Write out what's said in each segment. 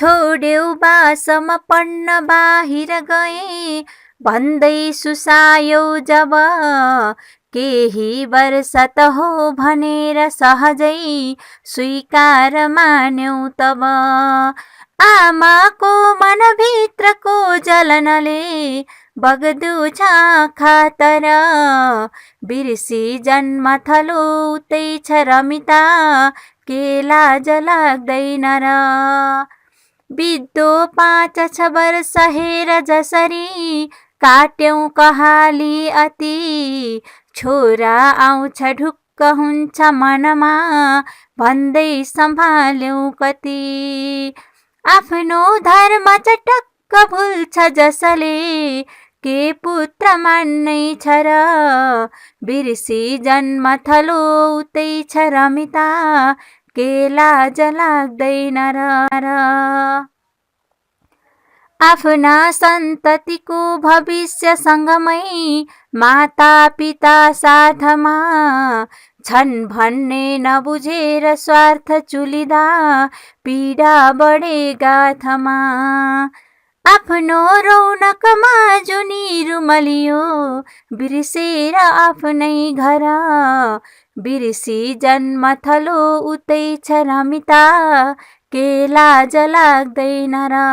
छोड्यौ बासमा पढ्न बाहिर गए भन्दै सुसायौ जब केही वर्ष त हो भनेर सहजै स्वीकार मान्यौ तब आमाको मनभित्रको जलनले बग्दो छ खातर बिर्सी जन्म थलो उतै छ रमिता के लाज लाग्दैन र बित्दो 5-6 वर्ष हेर जसरी काट्यौं कहाली अति छोरा आउँछ ढुक्क हुन्छ मनमा भन्दै सम्हाल्यौं कति आफ्नो धर्म चटक्क भुल्छ जसले के पुत्र मान्नै छ र बिर्सी जन्म थलो उतै छ रमिता के लाज लाग्दैन र आफ्ना सन्ततिको भविष्यसँगमै माता पिता साथमा छन् भन्ने नबुझेर स्वार्थ चुलिदा पीडा बढे गाथमा आफ्नो रौनकमा जुनी रुमलियो बिर्सेर आफ्नै घर बिर्सी जन्म थलो उतै छ रमिता के लाज लाग्दैन र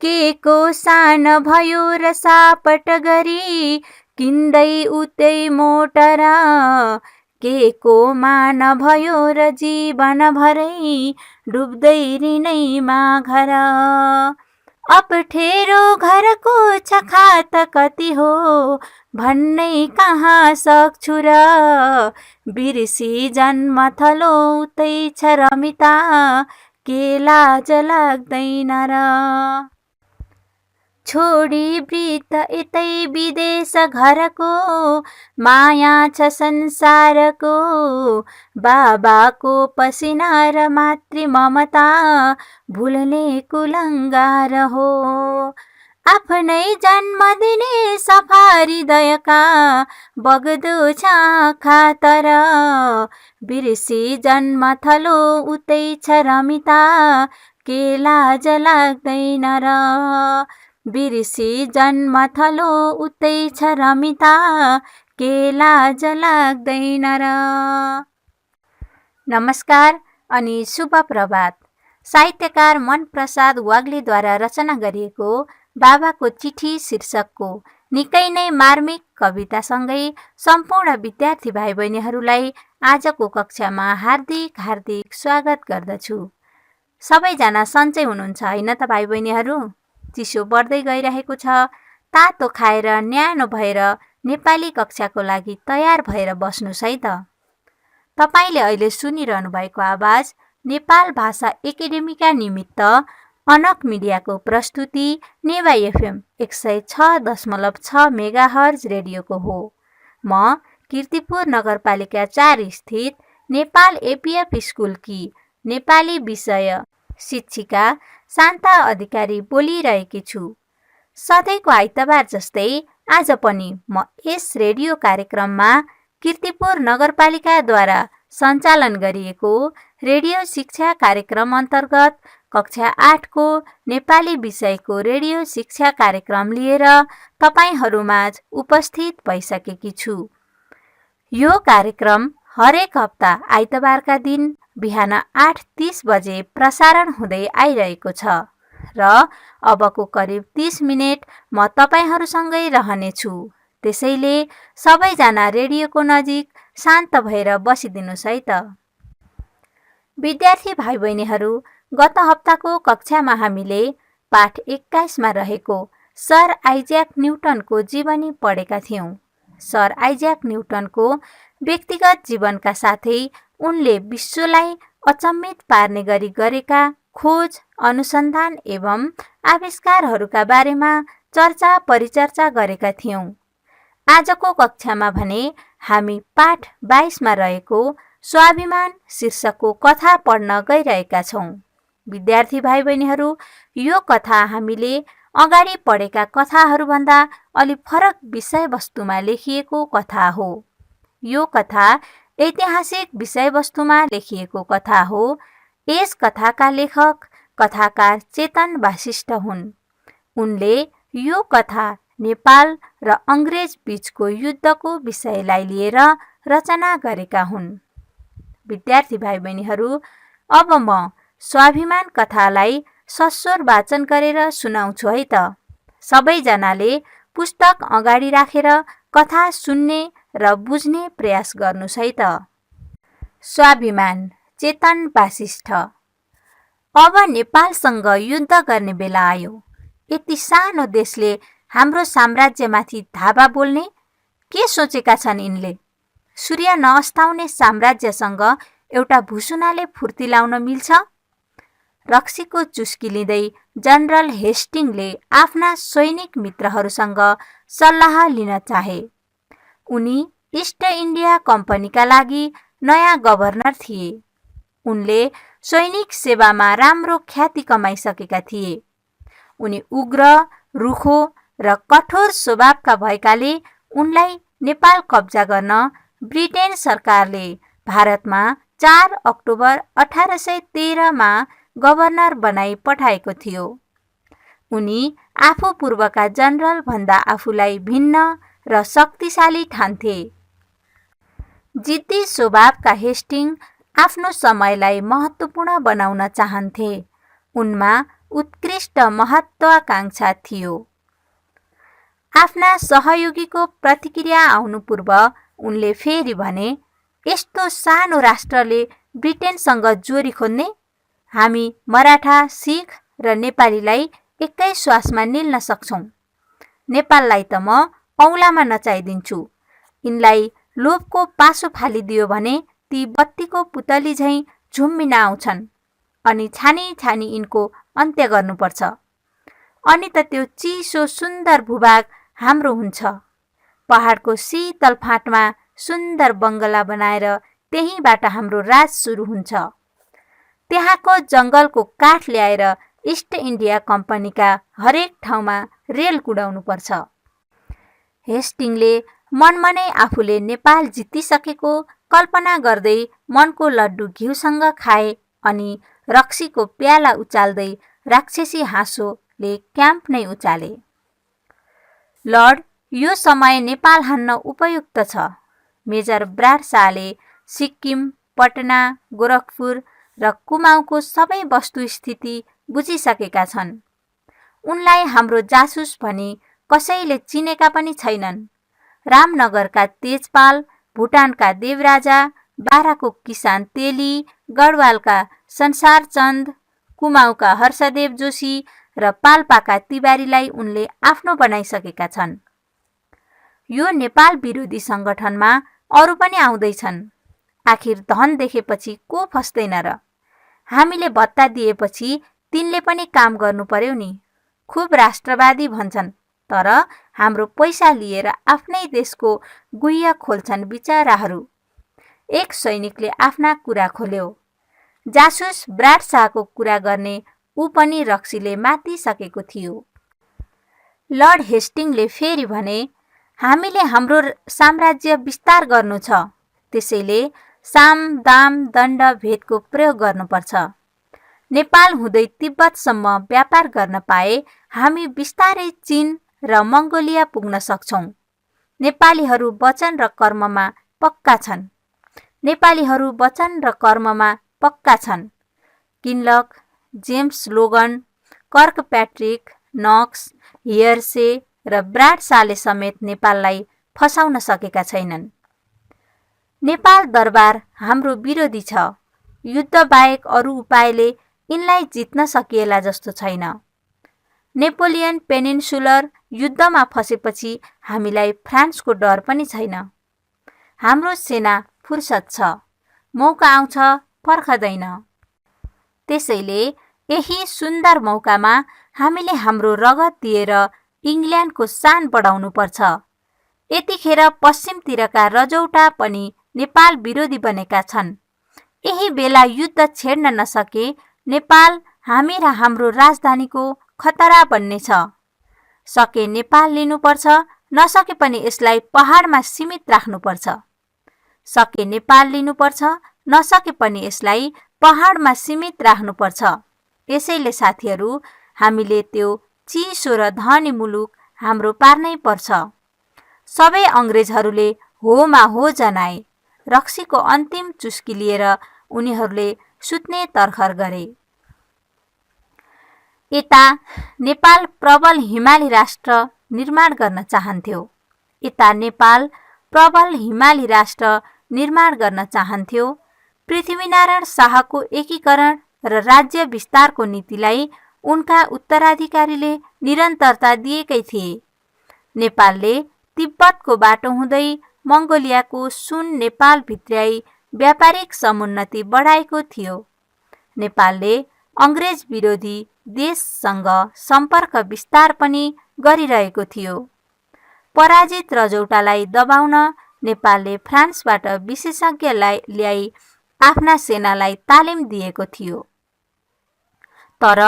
के को सान भयो र सापट गरी किन्दै उतै मोटर के को मान भयो र जीवन भरै डुब्दै ऋणैमा घर अप्ठेरो घरको छ खात कति हो भन्नै कहाँ सक्छु र बिर्सी जन्म थलो उतै छ रमिता के लाज लाग्दैन र छोडी वृद्ध यतै विदेश घरको माया छ संसारको बाबाको पसिना र मातृ ममता भुल्ने कुलङ्गार हो आफ्नै जन्म दिने सफा हृदयका बग्दो छ खातर बिर्सी जन्म थलो उतै छ रमिता के लाज लाग्दैन र बिर्सी जन्म थलो उतै छ रमिता के लाज लाग्दैन र नमस्कार अनि शुभ प्रभात। साहित्यकार मनप्रसाद वाग्लेद्वारा रचना गरिएको बाबाको चिठी शीर्षकको निकै नै मार्मिक कवितासँगै सम्पूर्ण विद्यार्थी भाइ बहिनीहरूलाई आजको कक्षामा हार्दिक स्वागत गर्दछु। सबैजना सन्चै हुनुहुन्छ हैन त भाइ बहिनीहरू? चिसो बढ्दै गइरहेको छ। तातो खाएर न्यानो भएर नेपाली कक्षाको लागि तयार भएर बस्नुस् है त। तपाईले अहिले सुनिरहनु भएको आवाज नेपाल भाषा एकेडेमीका निमित्त अनक मिडियाको प्रस्तुति नेवा एफएम 106.6 मेगाहर्ज रेडियोको हो। म कीर्तिपुर नगरपालिका 4 स्थित नेपाल एपीएफ स्कुलकी नेपाली विषय शिक्षिका शान्ता अधिकारी बोलिरहेकी छु। सधैँको आइतबार जस्तै आज पनि म यस रेडियो कार्यक्रममा कीर्तिपुर नगरपालिकाद्वारा सञ्चालन गरिएको रेडियो शिक्षा कार्यक्रम अन्तर्गत कक्षा 8 को नेपाली विषयको रेडियो शिक्षा कार्यक्रम लिएर तपाईहरूमाझ उपस्थित भइसकेकी छु। यो कार्यक्रम हरेक हप्ता आइतबारका दिन बिहान 8:30 बजे प्रसारण हुँदै आइरहेको छ र अबको करिब 30 मिनेट म तपाईहरूसँगै रहनेछु। त्यसैले सबैजना रेडियोको नजिक शान्त भएर बसिदिनुस् है त। विद्यार्थी भाइ बहिनीहरू, गत हप्ताको कक्षामा हामीले पाठ 21 मा रहेको सर आइज्याक न्युटनको जीवनी पढेका थियौं। सर आइज्याक न्युटनको व्यक्तिगत जीवनका साथै उनले विश्वलाई अचम्मित पार्ने गरी गरेका खोज, अनुसन्धान एवं आविष्कारहरूका बारेमा चर्चा परिचर्चा गरेका थियौं। आजको कक्षामा भने हामी पाठ 22 मा रहेको स्वाभिमान शीर्षकको कथा पढ्न गइरहेका छौं। विद्यार्थी भाइ बहिनीहरू, यो कथा हामीले अगाडि पढेका कथाहरूभन्दा अलि फरक विषयवस्तुमा लेखिएको कथा हो। यो कथा ऐतिहासिक विषयवस्तुमा लेखिएको कथा हो। यस कथाका लेखक कथाकार चेतन वासिष्ठ हुन्। उनले यो कथा नेपाल र अंग्रेज बीचको युद्धको विषयलाई लिएर रचना गरेका हुन्। विद्यार्थी भाइ बहिनीहरू, अब म स्वाभिमान कथालाई सस्वर वाचन गरेर सुनाउँछु है त। सबैजनाले पुस्तक अगाडि राखेर कथा सुन्ने र बुझ्ने प्रयास गर्नुस् है त। स्वाभिमान, चेतन वासिष्ठ। अब नेपालसँग युद्ध गर्ने बेला आयो। यति सानो देशले हाम्रो साम्राज्यमाथि धावा बोल्ने के सोचेका छन् यिनले? सूर्य नअस्ताउने साम्राज्यसँग एउटा भुसुनाले फुर्ती लाउन मिल्छ? रक्सीको चुस्की लिँदै जनरल हेस्टिङले आफ्ना सैनिक मित्रहरूसँग सल्लाह लिन चाहे। उनी इस्ट इन्डिया कम्पनीका लागि नयाँ गभर्नर थिए। उनले सैनिक सेवामा राम्रो ख्याति कमाइसकेका थिए। उनी उग्र, रुखो र कठोर स्वभावका भएकाले उनलाई नेपाल कब्जा गर्न ब्रिटेन सरकारले भारतमा 4 अक्टोबर 1813 मा गभर्नर बनाई पठाएको थियो। उनी आफू पूर्वका जनरल भन्दा आफूलाई भिन्न र शक्तिशाली ठान्थे। जिद्दी स्वभावका हेस्टिङ आफ्नो समयलाई महत्त्वपूर्ण बनाउन चाहन्थे। उनमा उत्कृष्ट महत्त्वाकांक्षा थियो। आफ्ना सहयोगीको प्रतिक्रिया आउनु पूर्व उनले फेरि भने, यस्तो सानो राष्ट्रले ब्रिटेनसँग जोरी खोज्ने? हामी मराठा, सिख र नेपालीलाई एकै श्वासमा निल्न सक्छौं। नेपाललाई त म औँलामा नचाइदिन्छु। यिनलाई लोभको पासो फालिदियो भने ती बत्तीको पुतली झैं झुम्मिन आउँछन् अनि छानी छानी यिनको अन्त्य गर्नुपर्छ। अनि त त्यो चिसो सुन्दर भूभाग हाम्रो हुन्छ। पहाडको शीतल फाँटमा सुन्दर बंगला बनाएर त्यहीबाट हाम्रो राज सुरु हुन्छ। त्यहाँको जंगलको काठ ल्याएर इस्ट इन्डिया कम्पनीका हरेक ठाउँमा रेल कुदाउनुपर्छ। हेस्टिङले मनमनै आफूले नेपाल जितिसकेको कल्पना गर्दै मनको लड्डु घिउसँग खाए अनि रक्सीको प्याला उचाल्दै राक्षसी हाँसोले क्याम्प नै उचाले। लर्ड, यो समय नेपाल हान्न उपयुक्त छ। मेजर ब्राडशाहले सिक्किम, पटना, गोरखपुर र कुमाऊको सबै वस्तुस्थिति बुझिसकेका छन्। उनलाई हाम्रो जासुस भनी कसैले चिनेका पनि छैनन्। रामनगरका तेजपाल, भुटानका देवराजा, बाराको किसान तेली, गढवालका संसारचन्द, कुमाऊका हर्षदेव जोशी र पाल्पाका तिवारीलाई उनले आफ्नो बनाइसकेका छन्। यो नेपाल विरोधी संगठनमा अरू पनि आउँदैछन्। आखिर धन देखेपछि को फस्दैन र? हामीले भत्ता दिएपछि तिनले पनि काम गर्नु पर्यो नि। खुब राष्ट्रवादी भन्छन्, तर हाम्रो पैसा लिएर आफ्नै देशको गुह्य खोल्छन् बिचाराहरू। एक सैनिकले आफ्ना कुरा खोल्यो। जासुस ब्राडशाहको कुरा गर्ने ऊ पनि रक्सीले मातिसकेको थियो। लर्ड हेस्टिङले फेरि भने, हामीले हाम्रो साम्राज्य विस्तार गर्नु छ। त्यसैले साम, दाम, दण्ड भेदको प्रयोग गर्नुपर्छ। नेपाल हुँदै तिब्बतसम्म व्यापार गर्न पाए हामी बिस्तारै चीन र मङ्गोलिया पुग्न सक्छौं। नेपालीहरू वचन र कर्ममा पक्का छन्। नेपालीहरू वचन र कर्ममा पक्का छन्। किनलक, जेम्स लोगन, कर्कप्याट्रिक, नक्स, हियर्से र ब्राडशाहले समेत नेपाललाई फसाउन सकेका छैनन्। नेपाल दरबार हाम्रो विरोधी छ। युद्ध बाहेक अरू उपायले यिनलाई जित्न सकिएला जस्तो छैन। नेपोलियन पेनिन्सुलर युद्धमा फसेपछि हामीलाई फ्रान्सको डर पनि छैन। हाम्रो सेना फुर्सद छ। मौका आउँछ, पर्खदैन। त्यसैले यही सुन्दर मौकामा हामीले हाम्रो रगत दिएर इङ्ल्यान्डको शान बढाउनु पर्छ। यतिखेर पश्चिमतिरका रजौटा पनि नेपाल विरोधी बनेका छन्। यही बेला युद्ध छेड्न नसके नेपाल हामी र हाम्रो राजधानीको खतरा बन्नेछ। सके नेपाल लिनुपर्छ, नसके पनि यसलाई पहाडमा सीमित राख्नुपर्छ। सके नेपाल लिनुपर्छ, नसके पनि यसलाई पहाडमा सीमित राख्नुपर्छ। यसैले साथीहरू, हामीले त्यो चिसो र धनी मुलुक हाम्रो पार्नै पर्छ। सबै अङ्ग्रेजहरूले होमा हो जनाए। रक्सीको अन्तिम चुस्की लिएर उनीहरूले सुत्ने तरखर गरे। यता नेपाल प्रबल हिमाली राष्ट्र निर्माण गर्न चाहन्थ्यो। पृथ्वीनारायण शाहको एकीकरण र राज्य विस्तारको नीतिलाई उनका उत्तराधिकारीले निरन्तरता दिएकै थिए। नेपालले तिब्बतको बाटो हुँदै मङ्गोलियाको सुन नेपाल भित्र्याई व्यापारिक समुन्नति बढाएको थियो। नेपालले अङ्ग्रेज विरोधी देशसँग सम्पर्क विस्तार पनि गरिरहेको थियो। पराजित रजौटालाई दबाउन नेपालले फ्रान्सबाट विशेषज्ञ ल्याई आफ्ना सेनालाई तालिम दिएको थियो। तर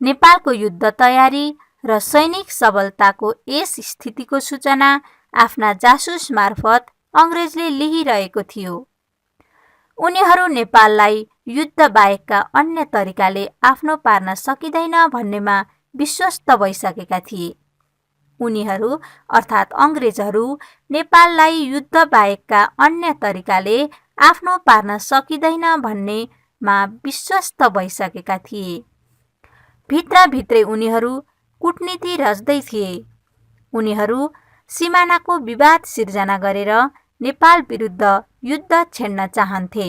नेपालको युद्ध तयारी र सैनिक सबलताको यस स्थितिको सूचना आफ्ना जासुस मार्फत अङ्ग्रेजले लिइरहेको थियो। उनीहरू नेपाललाई युद्ध बाहेकका अन्य तरिकाले आफ्नो पार्न सकिँदैन भन्नेमा विश्वस्त भइसकेका थिए। उनीहरू अर्थात् अङ्ग्रेजहरू नेपाललाई युद्ध बाहेकका अन्य तरिकाले आफ्नो पार्न सकिँदैन भन्नेमा विश्वस्त भइसकेका थिए। भित्रभित्रै उनीहरू कूटनीति रच्दै थिए। उनीहरू सिमानाको विवाद सिर्जना गरेर नेपाल विरुद्ध युद्ध छेड्न चाहन्थे।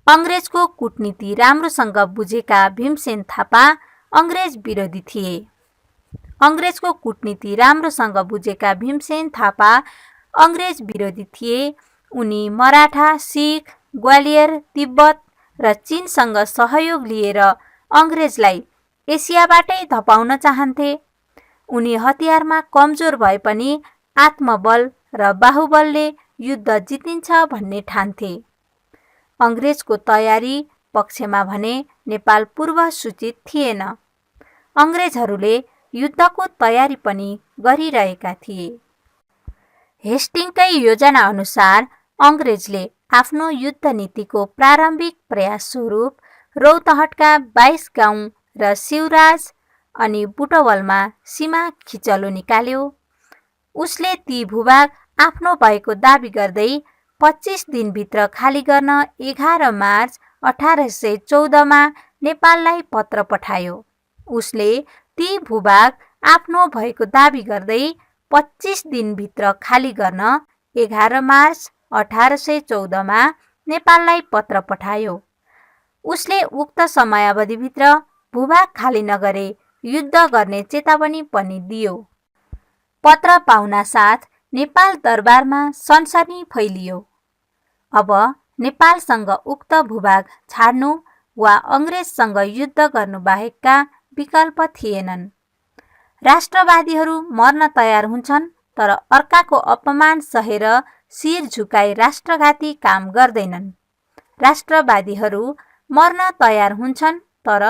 अङ्ग्रेजको कूटनीति राम्रोसँग बुझेका भीमसेन थापा अङ्ग्रेज विरोधी थिए। अङ्ग्रेजको कूटनीति राम्रोसँग बुझेका भीमसेन थापा अङ्ग्रेज विरोधी थिए। उनी मराठा, सिख, ग्वालियर, तिब्बत र चीनसँग सहयोग लिएर अङ्ग्रेजलाई एसियाबाटै धपाउन चाहन्थे। उनी हतियारमा कमजोर भए पनि आत्मबल र बाहुबलले युद्ध जितिन्छ भन्ने ठान्थे। अङ्ग्रेजको तयारी पक्षमा भने नेपाल पूर्व सूचित थिएन। अङ्ग्रेजहरूले युद्धको तयारी पनि गरिरहेका थिए। हेस्टिङकै योजना अनुसार अङ्ग्रेजले आफ्नो युद्ध नीतिको प्रारम्भिक प्रयास स्वरूप रौतहटका 22 गाउँ र शिवराज अनि बुटवलमा सीमा खिचलो निकाल्यो। उसले ती भूभाग आफ्नो भएको दाबी गर्दै 25 दिनभित्र खाली गर्न 11 मार्च 1814 नेपाललाई पत्र पठायो। उसले ती भूभाग आफ्नो भएको दाबी गर्दै 25 दिनभित्र खाली गर्न 11 मार्च 1814 नेपाललाई पत्र पठायो। उसले उक्त समयावधिभित्र भूभाग खाली नगरे युद्ध गर्ने चेतावनी पनि दियो। पत्र पाउनासाथ नेपाल दरबारमा सनसनी फैलियो। अब नेपालसँग उक्त भूभाग छाड्नु वा अङ्ग्रेजसँग युद्ध गर्नु बाहेकका विकल्प थिएनन्। राष्ट्रवादीहरू मर्न तयार हुन्छन्, तर अर्काको अपमान सहेर शिर झुकाई राष्ट्रघाती काम गर्दैनन्। राष्ट्रवादीहरू मर्न तयार हुन्छन्, तर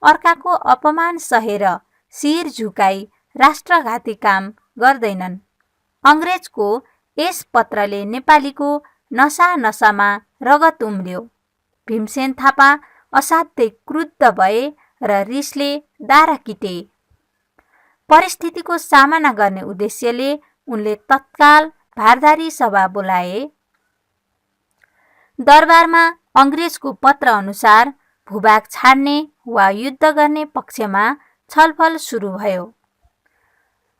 अर्काको अपमान सहेर शिर झुकाई राष्ट्रघाती काम गर्दैनन्। अङ्ग्रेजको यस पत्रले नेपालीको नसामा रगत उम्ल्यो। भीमसेन थापा असाध्यै क्रुद्ध भए र रिसले दारा किटे। परिस्थितिको सामना गर्ने उद्देश्यले उनले तत्काल भारदारी सभा बोलाए। दरबारमा अङ्ग्रेजको पत्र अनुसार भूभाग छाड्ने वा युद्ध गर्ने पक्षमा छलफल सुरु भयो।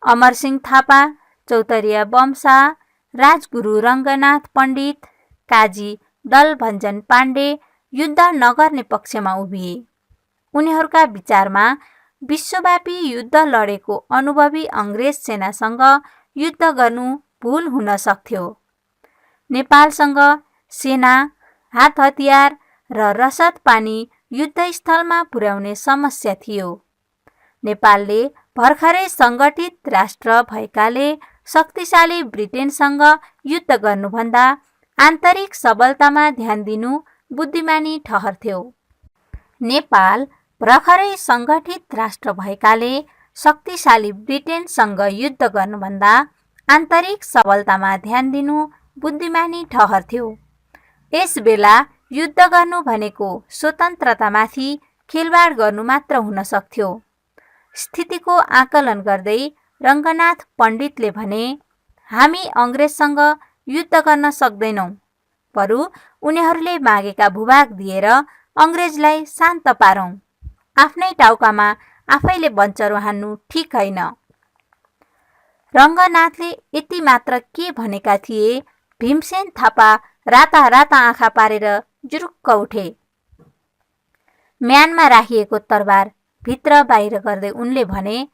अमरसिंह थापा, चौतरिया बमसा, राजगुरु रङ्गनाथ पण्डित, काजी दलभञ्जन पाण्डे युद्ध नगर्ने पक्षमा उभिए। उनीहरूका विचारमा विश्वव्यापी युद्ध लडेको अनुभवी अङ्ग्रेज सेनासँग युद्ध गर्नु भूल हुन सक्थ्यो। नेपालसँग सेना, हात हतियार र रसद पानी युद्धस्थलमा पुर्याउने समस्या थियो। नेपालले भर्खरै सङ्गठित राष्ट्र भएकाले शक्तिशाली ब्रिटेनसँग युद्ध गर्नुभन्दा आन्तरिक सबलतामा ध्यान दिनु बुद्धिमानी ठहर्थ्यो। नेपाल भर्खरै सङ्गठित राष्ट्र भएकाले शक्तिशाली ब्रिटेनसँग युद्ध गर्नुभन्दा आन्तरिक सबलतामा ध्यान दिनु बुद्धिमानी ठहर्थ्यो। यस बेला युद्ध गर्नु भनेको स्वतन्त्रतामाथि खेलवाड गर्नु मात्र हुन सक्थ्यो। स्थितिको आकलन गर्दै रङ्गनाथ पण्डितले भने, हामी अङ्ग्रेजसँग युद्ध गर्न सक्दैनौँ, बरु उनीहरूले मागेका भूभाग दिएर अङ्ग्रेजलाई शान्त पारौँ। आफ्नै टाउकामा आफैले बन्चरो हान्नु ठिक होइन। रङ्गनाथले यति मात्र के भनेका थिए, भीमसेन थापा राता राता आँखा पारेर जुरुक्क उठे। म्यानमा राखिएको तरबार भित्र बाहिर गर्दै उनले भने,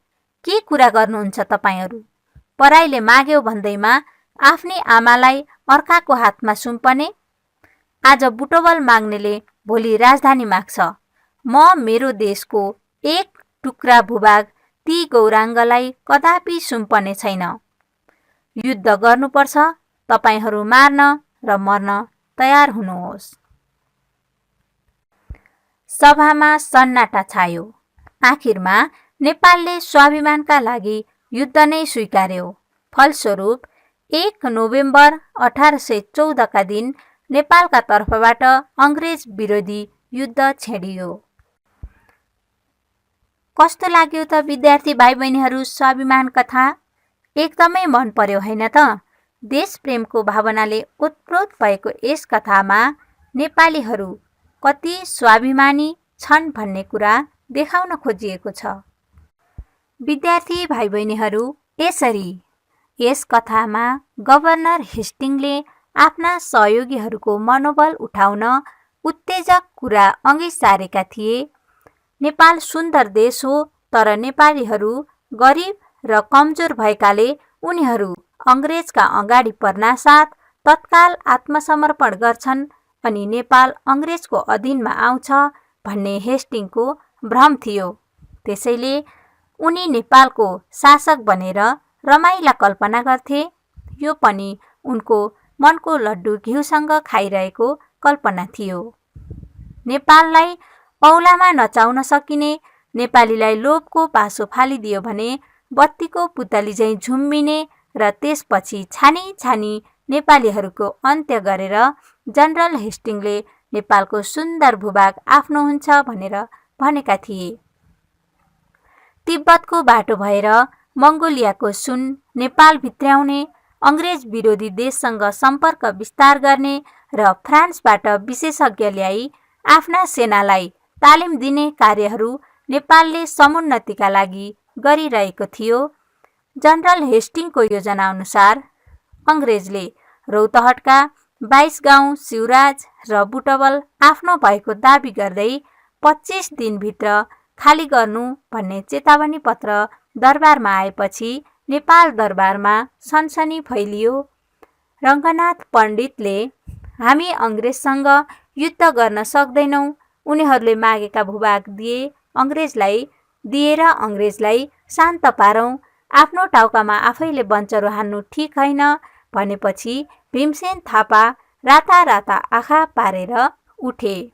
के कुरा गर्नुहुन्छ तपाईहरू? पराईले माग्यो भन्दैमा आफ्नै आमालाई अर्काको हातमा सुम्पने? आज बुटवल माग्नेले भोलि राजधानी माग्छ। म मेरो देशको एक टुक्रा भूभाग ती गौराङ्गलाई कदापि सुम्पने छैन। युद्ध गर्नुपर्छ, तपाईहरू मार्न र मर्न तयार हुनुहोस्। सभामा सन्नाटा छायो। आखिरमा नेपालले स्वाभिमानका लागि युद्ध नै स्वीकार्यो। फलस्वरूप 1 नोभेम्बर 1814 का दिन नेपालका तर्फबाट अङ्ग्रेज विरोधी युद्ध छेडियो। कस्तो लाग्यो त विद्यार्थी भाइ बहिनीहरू स्वाभिमान कथा? एकदमै मन पर्यो होइन त? देश प्रेमको भावनाले ओतप्रोत भएको यस कथामा नेपालीहरू कति स्वाभिमानी छन् भन्ने कुरा देखाउन खोजिएको छ। विद्यार्थी भाइ बहिनीहरू, यसरी यस कथामा गभर्नर हेस्टिङले आफ्ना सहयोगीहरूको मनोबल उठाउन उत्तेजक कुरा अघि सारेका थिए। नेपाल सुन्दर देश हो, तर नेपालीहरू गरिब र कमजोर भएकाले उनीहरू अङ्ग्रेजका अगाडि पर्नासाथ तत्काल आत्मसमर्पण गर्छन् अनि नेपाल अङ्ग्रेजको अधीनमा आउँछ भन्ने हेस्टिङको भ्रम थियो। त्यसैले उनी नेपालको शासक बनेर रमाइला कल्पना गर्थे। यो पनि उनको मनको लड्डु घिउसँग खाइरहेको कल्पना थियो। नेपाललाई औलामा नचाउन सकिने नेपालीलाई लोभको पासो फालिदियो भने बत्तीको पुतली झैँ झुम्बिने र त्यसपछि छानी छानी नेपालीहरूको अन्त्य गरेर जनरल हेस्टिङले नेपालको सुन्दर भूभाग आफ्नो हुन्छ भनेर भनेका थिए। तिब्बतको बाटो भएर मङ्गोलियाको सुन नेपाल भित्र्याउने, अङ्ग्रेज विरोधी देशसँग सम्पर्क विस्तार गर्ने र फ्रान्सबाट विशेषज्ञ ल्याई आफ्ना सेनालाई तालिम दिने कार्यहरू नेपालले समुन्नतिका लागि गरिरहेको थियो। जनरल हेस्टिङको योजना अनुसार अङ्ग्रेजले रौतहटका 22 गाउँ शिवराज र बुटवल आफ्नो भएको दाबी गर्दै 25 दिनभित्र खाली गर्नु भन्ने चेतावनी पत्र दरबारमा आएपछि नेपाल दरबारमा सनसनी फैलियो। रङ्गनाथ पण्डितले, हामी अङ्ग्रेजसँग युद्ध गर्न सक्दैनौँ, उनीहरूले मागेका भूभाग दिएर अङ्ग्रेजलाई शान्त पारौँ, आफ्नो टाउकामा आफैले बन्चरो हान्नु ठिक होइन भनेपछि भीमसेन थापा राता राता आँखा पारेर उठे।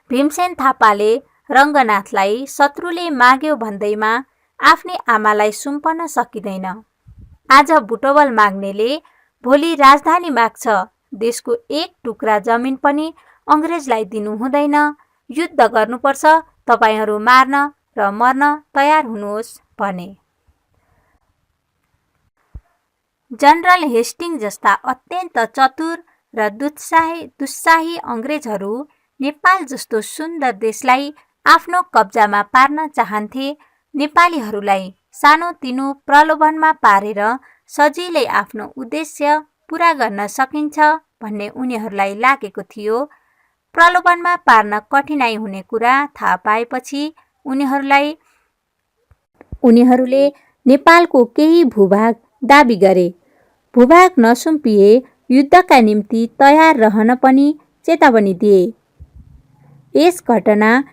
भीमसेन थापाले रङ्गनाथलाई शत्रुले माग्यो भन्दैमा आफ्नै आमालाई सुम्पन सकिँदैन। आज बुटवल माग्नेले भोलि राजधानी माग्छ। देशको एक टुक्रा जमिन पनि अङ्ग्रेजलाई दिनु हुँदैन। युद्ध गर्नुपर्छ, तपाईहरू मार्न र मर्न तयार हुनुहोस् भने। जनरल हेस्टिङ जस्ता अत्यन्त चतुर र दुस्साही अङ्ग्रेजहरू नेपाल जस्तो सुन्दर देशलाई आफ्नो कब्जामा पार्न चाहन्थे। नेपालीहरूलाई सानोतिनो प्रलोभनमा पारेर सजिलै आफ्नो उद्देश्य पूरा गर्न सकिन्छ भन्ने उनीहरूलाई लागेको थियो। प्रलोभनमा पार्न कठिनाइ हुने कुरा थाहा पाएपछि उनीहरूले नेपालको केही भूभाग दाबी गरे। भूभाग नसुम्पिए युद्धका निम्ति तयार रहन पनि चेतावनी दिए। यस घटनाले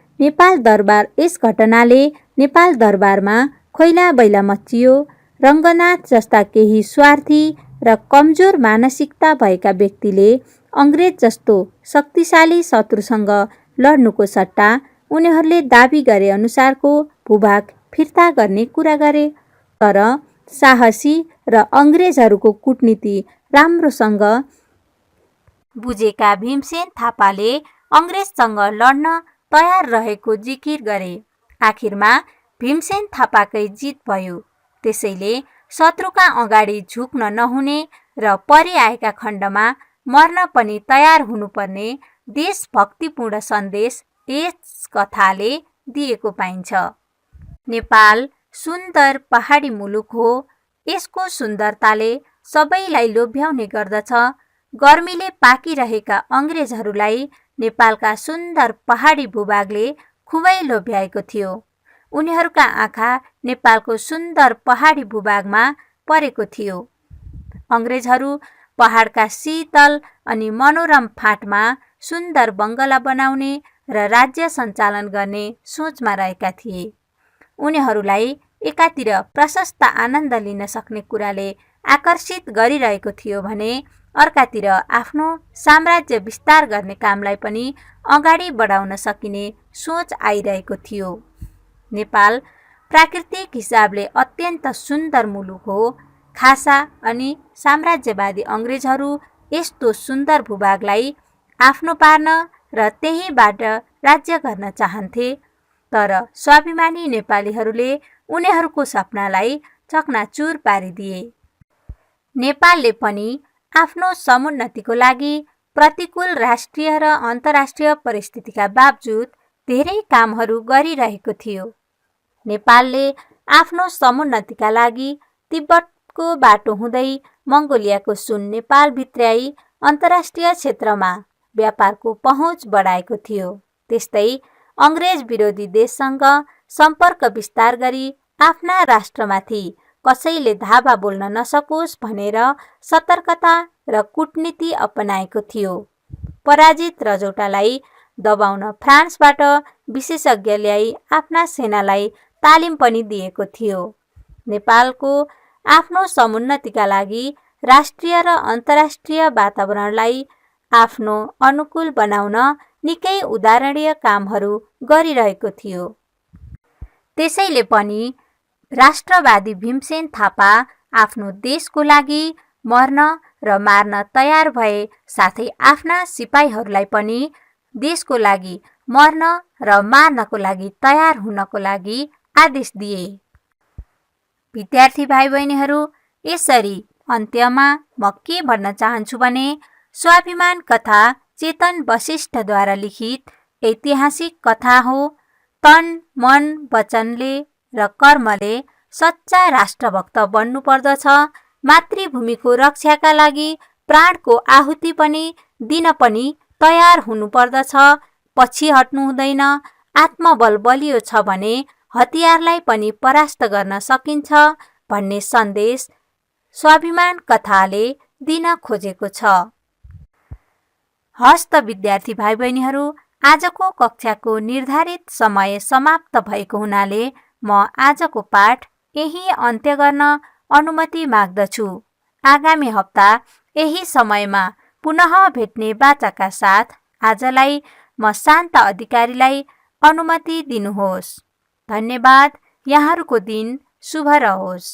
नेपाल दरबारमा खैला बैला मच्चियो। रङ्गनाथ जस्ता केही स्वार्थी र कमजोर मानसिकता भएका व्यक्तिले अङ्ग्रेज जस्तो शक्तिशाली शत्रुसँग लड्नुको सट्टा उनीहरूले दाबी गरे अनुसारको भूभाग फिर्ता गर्ने कुरा गरे। तर साहसी र अङ्ग्रेजहरूको कूटनीति राम्रोसँग बुझेका भीमसेन थापाले अङ्ग्रेजसँग लड्न तयार रहेको जिकिर गरे। आखिरमा भीमसेन थापाकै जित भयो। त्यसैले शत्रुका अगाडि झुक्न नहुने र परिआएका खण्डमा मर्न पनि तयार हुनुपर्ने देशभक्तिपूर्ण सन्देश यस कथाले दिएको पाइन्छ। नेपाल सुन्दर पहाडी मुलुक हो। यसको सुन्दरताले सबैलाई लोभ्याउने गर्दछ। गर्मीले पाकिरहेका अङ्ग्रेजहरूलाई नेपालका सुन्दर पहाडी भूभागले खुबै लोभ्याएको थियो। उनीहरूका आँखा नेपालको सुन्दर पहाडी भूभागमा परेको थियो। अङ्ग्रेजहरू पहाडका शीतल अनि मनोरम फाँटमा सुन्दर बङ्गला बनाउने र राज्य सञ्चालन गर्ने सोचमा रहेका थिए। उनीहरूलाई एकातिर प्रशस्त आनन्द लिन सक्ने कुराले आकर्षित गरिरहेको थियो भने अर्कातिर आफ्नो साम्राज्य विस्तार गर्ने कामलाई पनि अगाडि बढाउन सकिने सोच आइरहेको थियो। नेपाल प्राकृतिक हिसाबले अत्यन्त सुन्दर मुलुक हो। खासा अनि साम्राज्यवादी अङ्ग्रेजहरू यस्तो सुन्दर भूभागलाई आफ्नो पार्न र त्यहीबाट राज्य गर्न चाहन्थे। तर स्वाभिमानी नेपालीहरूले उनीहरूको सपनालाई चकनाचुर पारिदिए। नेपालले पनि आफ्नो समुन्नतिको लागि प्रतिकूल राष्ट्रिय र अन्तर्राष्ट्रिय परिस्थितिका बावजुद धेरै कामहरू गरिरहेको थियो। नेपालले आफ्नो समुन्नतिका लागि तिब्बतको बाटो हुँदै मङ्गोलियाको सुन नेपाल भित्र्याई अन्तर्राष्ट्रिय क्षेत्रमा व्यापारको पहुँच बढाएको थियो। त्यस्तै अङ्ग्रेज विरोधी देशसँग सम्पर्क विस्तार गरी आफ्ना राष्ट्रमाथि कसैले धावा बोल्न नसकोस् भनेर सतर्कता र कूटनीति अपनाएको थियो। पराजित रजौटालाई दबाउन फ्रान्सबाट विशेषज्ञ ल्याई आफ्ना सेनालाई तालिम पनि दिएको थियो। नेपालको आफ्नो समुन्नतिका लागि राष्ट्रिय र अन्तर्राष्ट्रिय वातावरणलाई आफ्नो अनुकूल बनाउन निकै उदाहरणीय कामहरू गरिरहेको थियो। त्यसैले पनि राष्ट्रवादी भीमसेन थापा आफ्नो देशको लागि मर्न र मार्न तयार भए। साथै आफ्ना सिपाहीहरूलाई पनि देशको लागि मर्न र मार्नको लागि तयार हुनको लागि आदेश दिए। विद्यार्थी भाइ बहिनीहरू, यसरी अन्त्यमा म के भन्न चाहन्छु भने स्वाभिमान कथा चेतन वशिष्ठद्वारा लिखित ऐतिहासिक कथा हो। तन मन वचनले र कर्मले सच्चा राष्ट्रभक्त बन्नु पर्दछ। मातृभूमिको रक्षाका लागि प्राणको आहुति पनि दिन पनि तयार हुनु पर्दछ। पछि हट्नु हुँदैन। आत्मबल बलियो छ भने हतियारलाई पनि परास्त गर्न सकिन्छ भन्ने सन्देश स्वाभिमान कथाले दिन खोजेको छ। हस्त विद्यार्थी भाइ बहिनीहरू, आजको कक्षाको निर्धारित समय समाप्त भएको हुनाले म आजको पाठ यही अन्त्य गर्न अनुमति माग्दछु। आगामी हप्ता यही समयमा पुनः भेट्ने बाचाका साथ आजलाई म शान्त अधिकारीलाई अनुमति दिनुहोस्। धन्यवाद। यहाँहरूको दिन शुभ रहोस्।